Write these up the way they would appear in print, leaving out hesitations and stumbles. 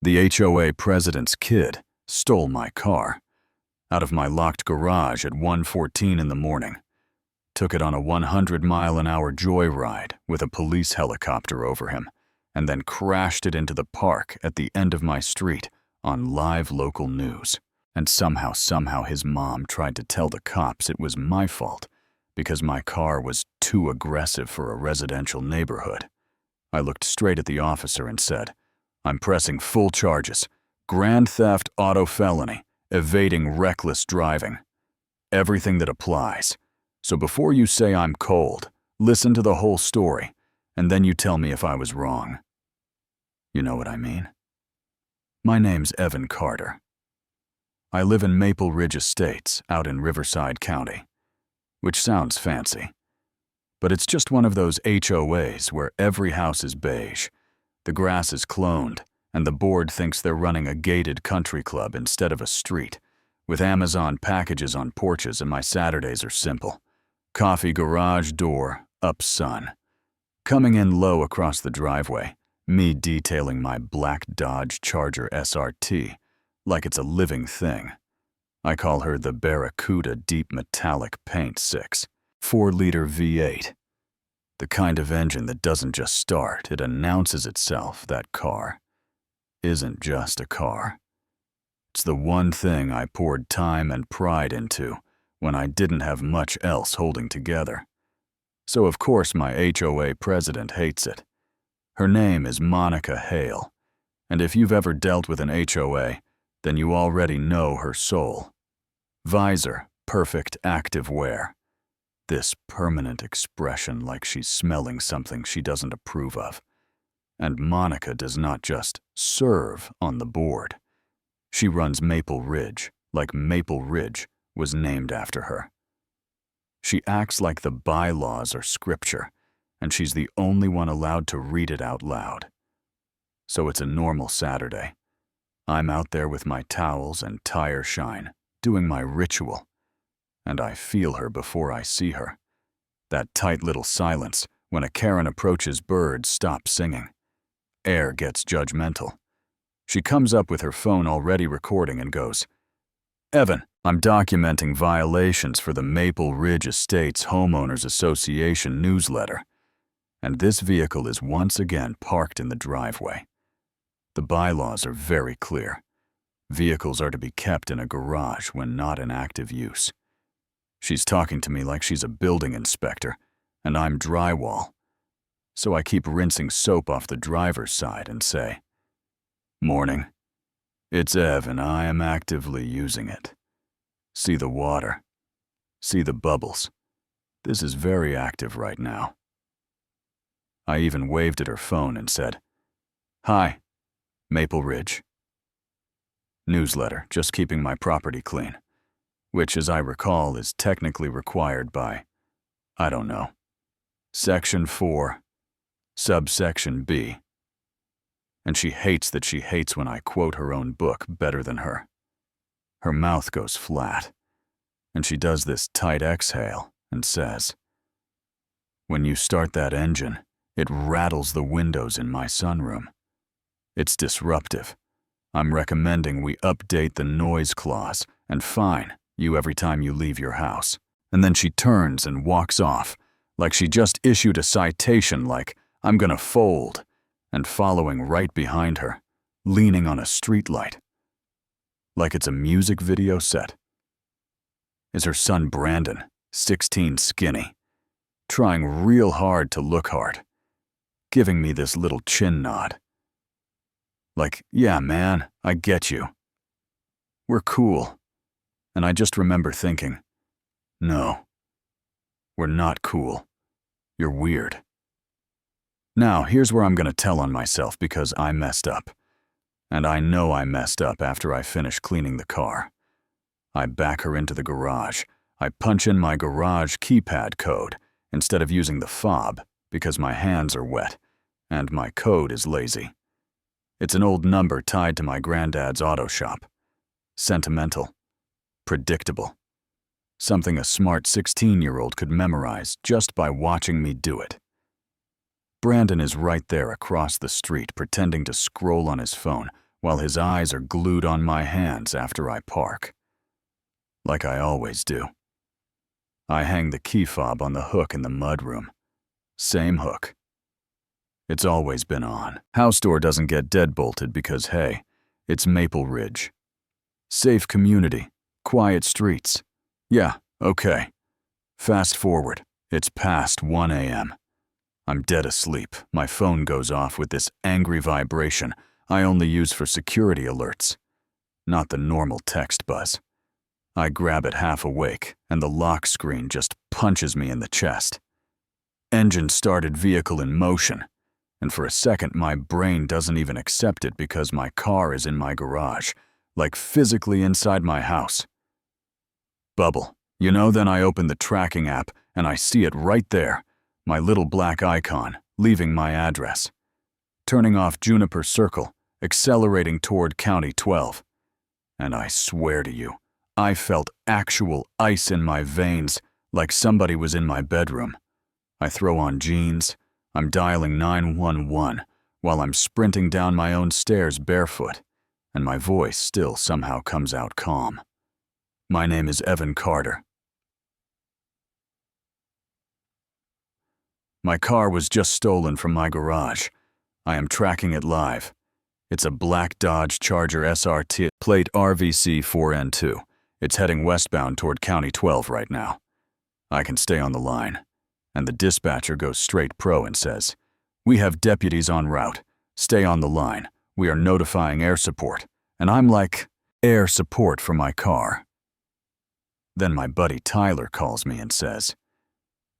The HOA president's kid stole my car out of my locked garage at 1:14 in the morning, took it on a 100-mile-an-hour joyride with a police helicopter over him, and then crashed it into the park at the end of my street on live local news. And somehow his mom tried to tell the cops it was my fault because my car was too aggressive for a residential neighborhood. I looked straight at the officer and said, "I'm pressing full charges, grand theft auto felony, evading reckless driving. Everything that applies. So before you say I'm cold, listen to the whole story, and then you tell me if I was wrong." You know what I mean? My name's Evan Carter. I live in Maple Ridge Estates out in Riverside County, which sounds fancy. But it's just one of those HOAs where every house is beige, the grass is cloned, and the board thinks they're running a gated country club instead of a street, with Amazon packages on porches, and my Saturdays are simple. Coffee garage door, up sun. Coming in low across the driveway, me detailing my black Dodge Charger SRT like it's a living thing. I call her the Barracuda Deep Metallic Paint 6, 4-liter V8. The kind of engine that doesn't just start, it announces itself. That car isn't just a car. It's the one thing I poured time and pride into when I didn't have much else holding together. So of course my HOA president hates it. Her name is Monica Hale, and if you've ever dealt with an HOA, then you already know her soul. Visor, perfect active wear. This permanent expression like she's smelling something she doesn't approve of. And Monica does not just serve on the board. She runs Maple Ridge, like Maple Ridge was named after her. She acts like the bylaws are scripture, and she's the only one allowed to read it out loud. So it's a normal Saturday. I'm out there with my towels and tire shine, doing my ritual, and I feel her before I see her. That tight little silence when a Karen approaches birds stops singing. Air gets judgmental. She comes up with her phone already recording and goes, "Evan, I'm documenting violations for the Maple Ridge Estates Homeowners Association newsletter, and this vehicle is once again parked in the driveway. The bylaws are very clear. Vehicles are to be kept in a garage when not in active use." She's talking to me like she's a building inspector, and I'm drywall. So I keep rinsing soap off the driver's side and say, "Morning. It's Ev, and I am actively using it. See the water. See the bubbles. This is very active right now." I even waved at her phone and said, "Hi, Maple Ridge. Newsletter, just keeping my property clean, which, as I recall, is technically required by, I don't know, Section 4, Subsection B." And she hates that she hates when I quote her own book better than her. Her mouth goes flat, and she does this tight exhale and says, "When you start that engine, it rattles the windows in my sunroom. It's disruptive. I'm recommending we update the noise clause and fine you every time you leave your house." And then she turns and walks off, like she just issued a citation, like I'm gonna fold, and following right behind her, leaning on a streetlight, like it's a music video set, is her son Brandon, 16, skinny, trying real hard to look hard, giving me this little chin nod. Like, "Yeah, man, I get you. We're cool." And I just remember thinking, "No, we're not cool. You're weird." Now, here's where I'm gonna tell on myself because I messed up. And I know I messed up after I finish cleaning the car. I back her into the garage. I punch in my garage keypad code instead of using the fob because my hands are wet and my code is lazy. It's an old number tied to my granddad's auto shop. Sentimental. Predictable. Something a smart 16-year-old could memorize just by watching me do it. Brandon is right there across the street pretending to scroll on his phone while his eyes are glued on my hands after I park. Like I always do. I hang the key fob on the hook in the mudroom. Same hook. It's always been on. House door doesn't get deadbolted because, hey, it's Maple Ridge. Safe community, quiet streets. Yeah, okay. Fast forward, it's past 1 a.m. I'm dead asleep. My phone goes off with this angry vibration I only use for security alerts, not the normal text buzz. I grab it half awake, and the lock screen just punches me in the chest. Engine started vehicle in motion, and for a second my brain doesn't even accept it because my car is in my garage, like physically inside my house. Bubble. Then I open the tracking app and I see it right there, my little black icon, leaving my address. Turning off Juniper Circle, accelerating toward County 12. And I swear to you, I felt actual ice in my veins, like somebody was in my bedroom. I throw on jeans. I'm dialing 911 while I'm sprinting down my own stairs barefoot, and my voice still somehow comes out calm. My name is Evan Carter. My car was just stolen from my garage. I am tracking it live. It's a black Dodge Charger SRT, plate RVC4N2. It's heading westbound toward County 12 right now. I can stay on the line. And the dispatcher goes straight pro and says, "We have deputies en route. Stay on the line. We are notifying air support." And I'm like, air support for my car. Then my buddy Tyler calls me and says,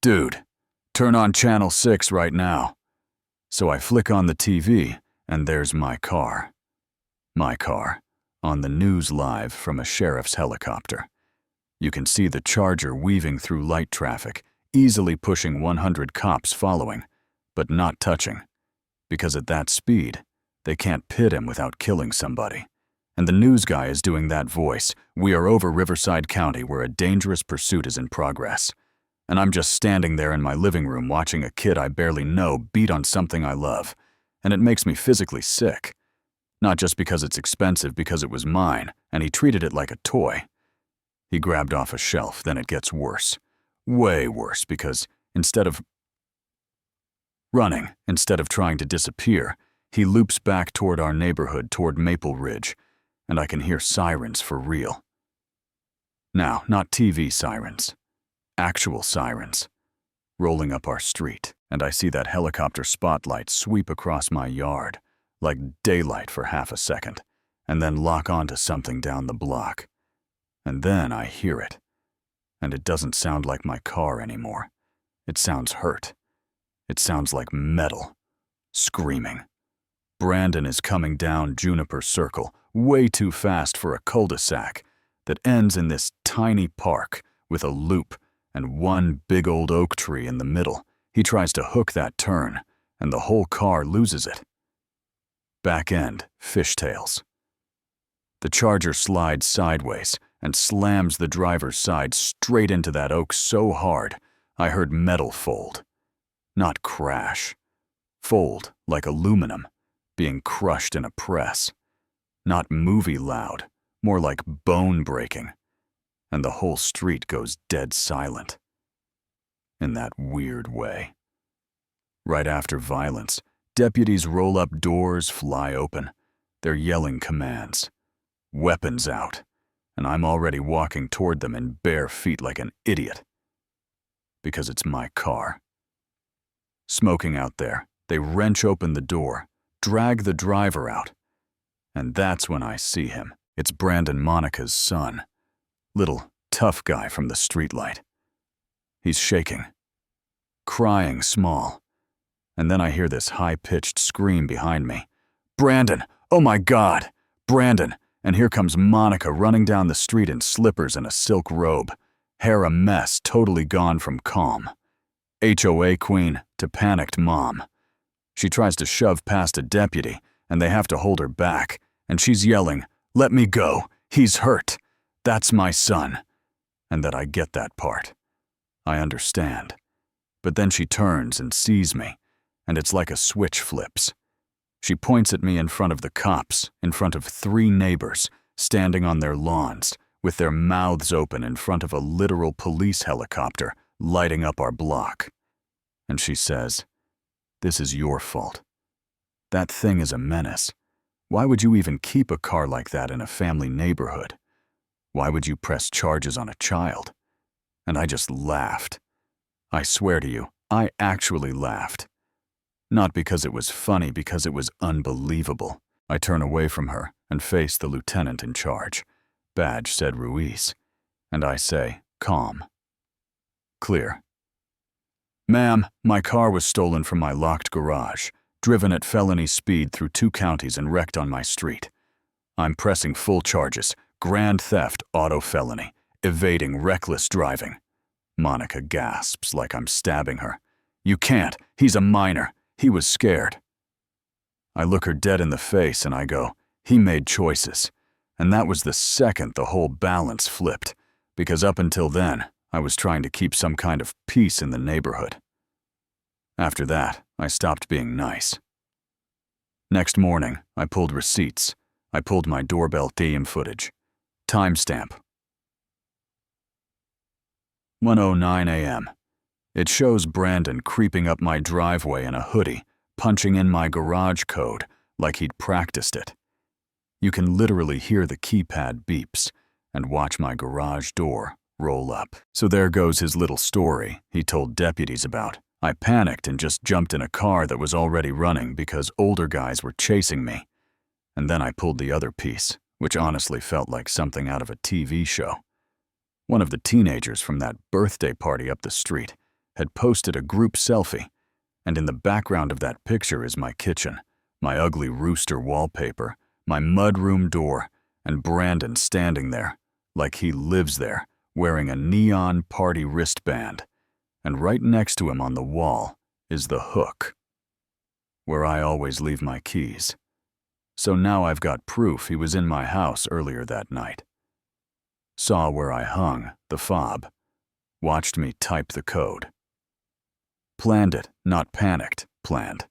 "Dude, turn on channel 6 right now." So I flick on the TV, and there's my car. My car, on the news live from a sheriff's helicopter. You can see the Charger weaving through light traffic, easily pushing 100 cops following, but not touching, because at that speed, they can't pit him without killing somebody. And the news guy is doing that voice, "We are over Riverside County where a dangerous pursuit is in progress." And I'm just standing there in my living room watching a kid I barely know beat on something I love, and it makes me physically sick. Not just because it's expensive, because it was mine, and he treated it like a toy. He grabbed off a shelf, then it gets worse. Way worse, because instead of trying to disappear, he loops back toward our neighborhood, toward Maple Ridge, and I can hear sirens for real. Now, not TV sirens, actual sirens, rolling up our street, and I see that helicopter spotlight sweep across my yard, like daylight for half a second, and then lock onto something down the block. And then I hear it. And it doesn't sound like my car anymore. It sounds hurt. It sounds like metal. Screaming. Brandon is coming down Juniper Circle, way too fast for a cul-de-sac that ends in this tiny park with a loop and one big old oak tree in the middle. He tries to hook that turn, and the whole car loses it. Back end, fishtails. The Charger slides sideways and slams the driver's side straight into that oak so hard, I heard metal fold. Not crash. Fold like aluminum, being crushed in a press. Not movie loud, more like bone breaking. And the whole street goes dead silent. In that weird way. Right after violence, deputies roll up doors, fly open. They're yelling commands. Weapons out. And I'm already walking toward them in bare feet like an idiot. Because it's my car. Smoking out there, they wrench open the door, drag the driver out. And that's when I see him. It's Brandon Monica's son. Little, tough guy from the streetlight. He's shaking. Crying small. And then I hear this high-pitched scream behind me. "Brandon! Oh my God! Brandon!" And here comes Monica running down the street in slippers and a silk robe. Hair a mess, totally gone from calm. HOA queen to panicked mom. She tries to shove past a deputy, and they have to hold her back. And she's yelling, "Let me go. He's hurt. That's my son." And that I get that part. I understand. But then she turns and sees me, and it's like a switch flips. She points at me in front of the cops, in front of 3 neighbors, standing on their lawns, with their mouths open in front of a literal police helicopter lighting up our block. And she says, "This is your fault. That thing is a menace. Why would you even keep a car like that in a family neighborhood? Why would you press charges on a child?" And I just laughed. I swear to you, I actually laughed. Not because it was funny, because it was unbelievable. I turn away from her and face the lieutenant in charge. Badge said Ruiz. And I say, calm. Clear. "Ma'am, my car was stolen from my locked garage, driven at felony speed through 2 counties and wrecked on my street. I'm pressing full charges, grand theft, auto felony, evading, reckless driving." Monica gasps like I'm stabbing her. "You can't. He's a minor. He was scared." I look her dead in the face and I go, "He made choices." And that was the second the whole balance flipped, because up until then, I was trying to keep some kind of peace in the neighborhood. After that, I stopped being nice. Next morning, I pulled receipts. I pulled my doorbell DM footage. Timestamp. 1:09 a.m. It shows Brandon creeping up my driveway in a hoodie, punching in my garage code like he'd practiced it. You can literally hear the keypad beeps and watch my garage door roll up. So there goes his little story he told deputies about. I panicked and just jumped in a car that was already running because older guys were chasing me. And then I pulled the other piece, which honestly felt like something out of a TV show. One of the teenagers from that birthday party up the street had posted a group selfie, and in the background of that picture is my kitchen, my ugly rooster wallpaper, my mudroom door, and Brandon standing there, like he lives there, wearing a neon party wristband. And right next to him on the wall is the hook, where I always leave my keys. So now I've got proof he was in my house earlier that night. Saw where I hung the fob, watched me type the code. Planned it, not panicked, planned.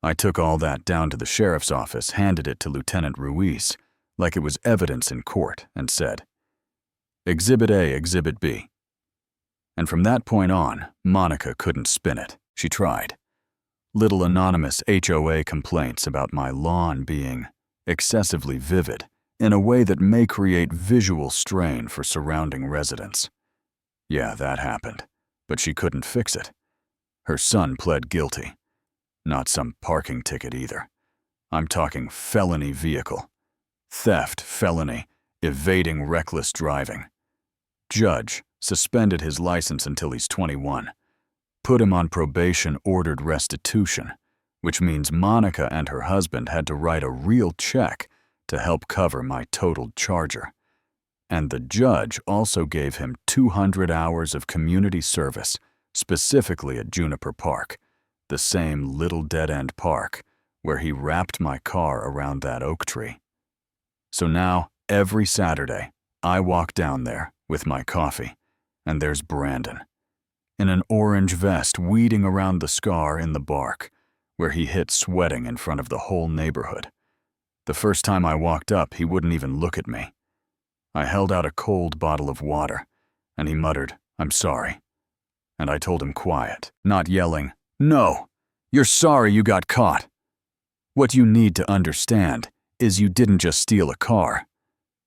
I took all that down to the sheriff's office, handed it to Lieutenant Ruiz, like it was evidence in court, and said, "Exhibit A, Exhibit B." And from that point on, Monica couldn't spin it. She tried. Little anonymous HOA complaints about my lawn being excessively vivid in a way that may create visual strain for surrounding residents. Yeah, that happened, but she couldn't fix it. Her son pled guilty. Not some parking ticket either. I'm talking felony vehicle. Theft, felony, evading, reckless driving. Judge suspended his license until he's 21. Put him on probation, ordered restitution, which means Monica and her husband had to write a real check to help cover my totaled charger. And the judge also gave him 200 hours of community service, specifically at Juniper Park, the same little dead-end park where he wrapped my car around that oak tree. So now, every Saturday, I walk down there with my coffee, and there's Brandon, in an orange vest weeding around the scar in the bark, where he hit sweating in front of the whole neighborhood. The first time I walked up, he wouldn't even look at me. I held out a cold bottle of water, and he muttered, "I'm sorry." And I told him quiet, not yelling, "No, you're sorry you got caught. What you need to understand is you didn't just steal a car.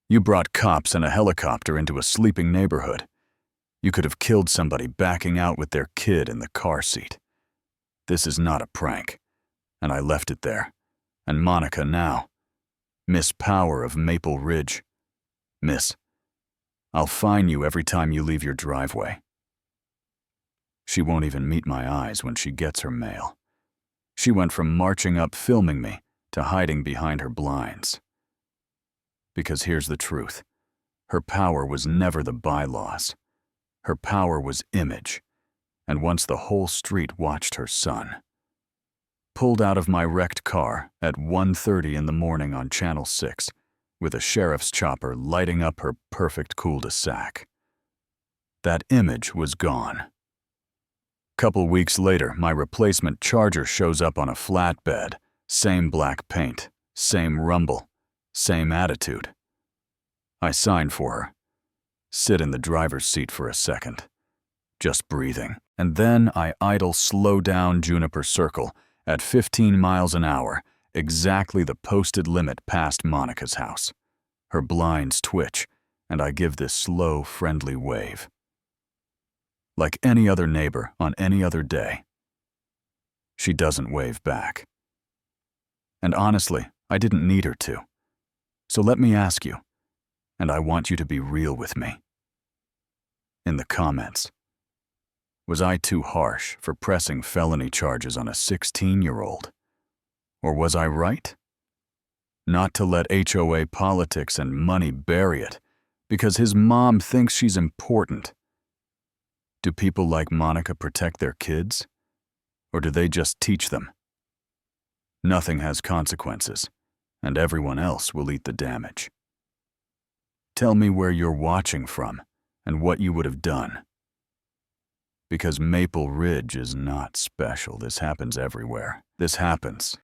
You brought cops and a helicopter into a sleeping neighborhood. You could have killed somebody backing out with their kid in the car seat. This is not a prank." And I left it there. And Monica now, Miss Power of Maple Ridge. Miss, I'll fine you every time you leave your driveway. She won't even meet my eyes when she gets her mail. She went from marching up filming me to hiding behind her blinds. Because here's the truth. Her power was never the bylaws. Her power was image. And once the whole street watched her son. Pulled out of my wrecked car at 1:30 in the morning on Channel 6, with a sheriff's chopper lighting up her perfect cul-de-sac. That image was gone. Couple weeks later, my replacement Charger shows up on a flatbed, Same black paint, same rumble, same attitude. I sign for her. Sit in the driver's seat for a second, just breathing. And then I idle slow down Juniper Circle at 15 miles an hour, exactly the posted limit past Monica's house. Her blinds twitch, and I give this slow, friendly wave. Like any other neighbor on any other day. She doesn't wave back. And honestly, I didn't need her to. So let me ask you, and I want you to be real with me. In the comments, was I too harsh for pressing felony charges on a 16-year-old? Or was I right? Not to let HOA politics and money bury it, because his mom thinks she's important. Do people like Monica protect their kids? Or do they just teach them? Nothing has consequences, and everyone else will eat the damage. Tell me where you're watching from and what you would have done. Because Maple Ridge is not special. This happens everywhere. This happens